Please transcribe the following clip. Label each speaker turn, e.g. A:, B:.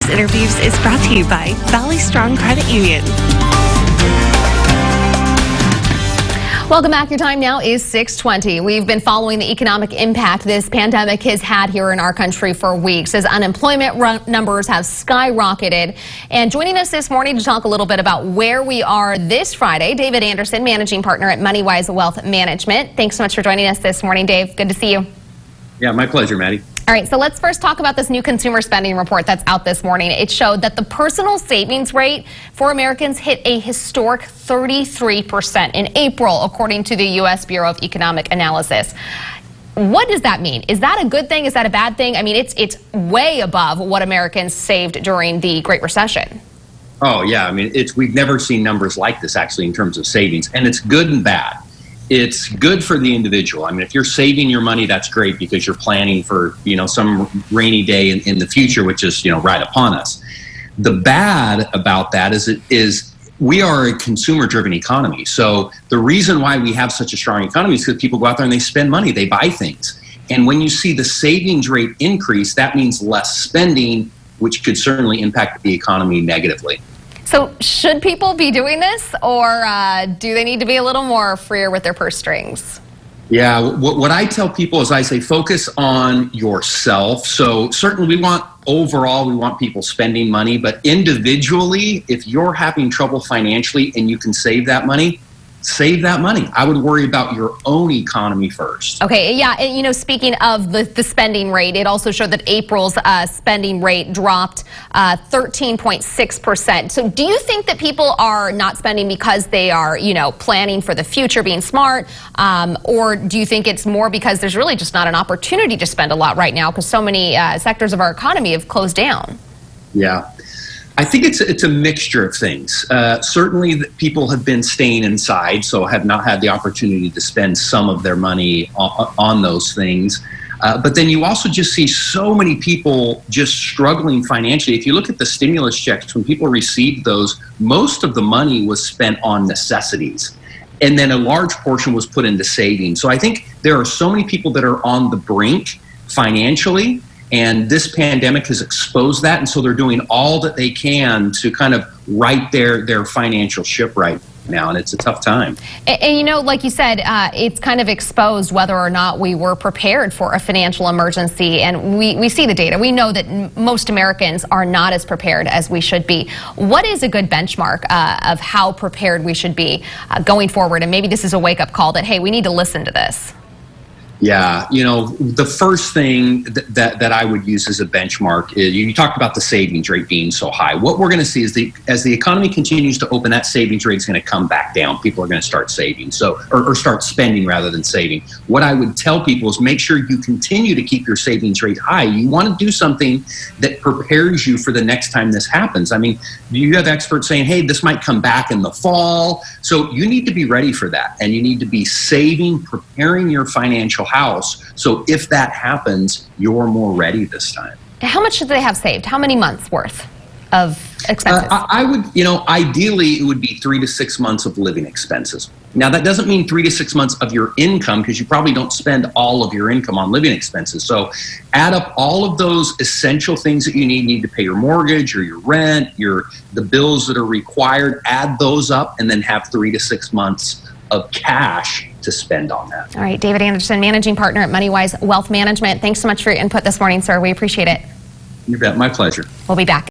A: Moneywise Interviews is brought to you by Valley Strong Credit Union.
B: Welcome back. Your time now is 6:20. We've been following the economic impact this pandemic has had here in our country for weeks as unemployment numbers have skyrocketed. And joining us this morning to talk a little bit about where we are this Friday, David Anderson, managing partner at Moneywise Wealth Management. Thanks so much for joining us this morning, Dave. Good to see you.
C: Yeah, my pleasure, Maddie.
B: All right, so let's first talk about this new consumer spending report that's out this morning. It showed that the personal savings rate for Americans hit a historic 33% in April, according to the U.S. Bureau of Economic Analysis. What does that mean? Is that a good thing? Is that a bad thing? I mean, it's way above what Americans saved during the Great Recession.
C: Oh, yeah. I mean, we've never seen numbers like this, actually, in terms of savings. And it's good and bad. It's good for the individual. I mean, if you're saving your money, that's great because you're planning for, some rainy day in the future, which is, right upon us. The bad about that is we are a consumer-driven economy. So the reason why we have such a strong economy is because people go out there and they spend money, they buy things. And when you see the savings rate increase, that means less spending, which could certainly impact the economy negatively.
B: So should people be doing this, or do they need to be a little more freer with their purse strings?
C: Yeah, what I tell people is I say focus on yourself. So certainly we want people spending money, but individually, if you're having trouble financially and you can save that money, save that money. I would worry about your own economy first.
B: Okay, yeah, and speaking of the spending rate, it also showed that April's spending rate dropped 13.6%. So do you think that people are not spending because they are, planning for the future, being smart, or do you think it's more because there's really just not an opportunity to spend a lot right now because so many sectors of our economy have closed down?
C: Yeah. I think it's a mixture of things. Certainly people have been staying inside, so have not had the opportunity to spend some of their money on those things. But then you also just see so many people just struggling financially. If you look at the stimulus checks, when people received those, most of the money was spent on necessities. And then a large portion was put into savings. So I think there are so many people that are on the brink financially. And this pandemic has exposed that, and so they're doing all that they can to kind of right their financial ship right now, and it's a tough time.
B: And like you said, it's kind of exposed whether or not we were prepared for a financial emergency, and we see the data. We know that most Americans are not as prepared as we should be. What is a good benchmark of how prepared we should be going forward? And maybe this is a wake-up call that, hey, we need to listen to this.
C: Yeah, the first thing that I would use as a benchmark is you talked about the savings rate being so high. What we're going to see is as the economy continues to open, that savings rate is going to come back down. People are going to start saving, or start spending rather than saving. What I would tell people is make sure you continue to keep your savings rate high. You want to do something that prepares you for the next time this happens. I mean, you have experts saying, hey, this might come back in the fall. So you need to be ready for that, and you need to be saving, preparing your financial house, so if that happens, you're more ready this time.
B: How much should they have saved? How many months worth of expenses?
C: I would, ideally it would be 3 to 6 months of living expenses. Now that doesn't mean 3 to 6 months of your income, because you probably don't spend all of your income on living expenses. So add up all of those essential things that you need to pay your mortgage or your rent, the bills that are required, add those up and then have 3 to 6 months of cash to spend on that.
B: All right, David Anderson, managing partner at Moneywise Wealth Management. Thanks so much for your input this morning, sir. We appreciate it.
C: You bet. My pleasure.
B: We'll be back.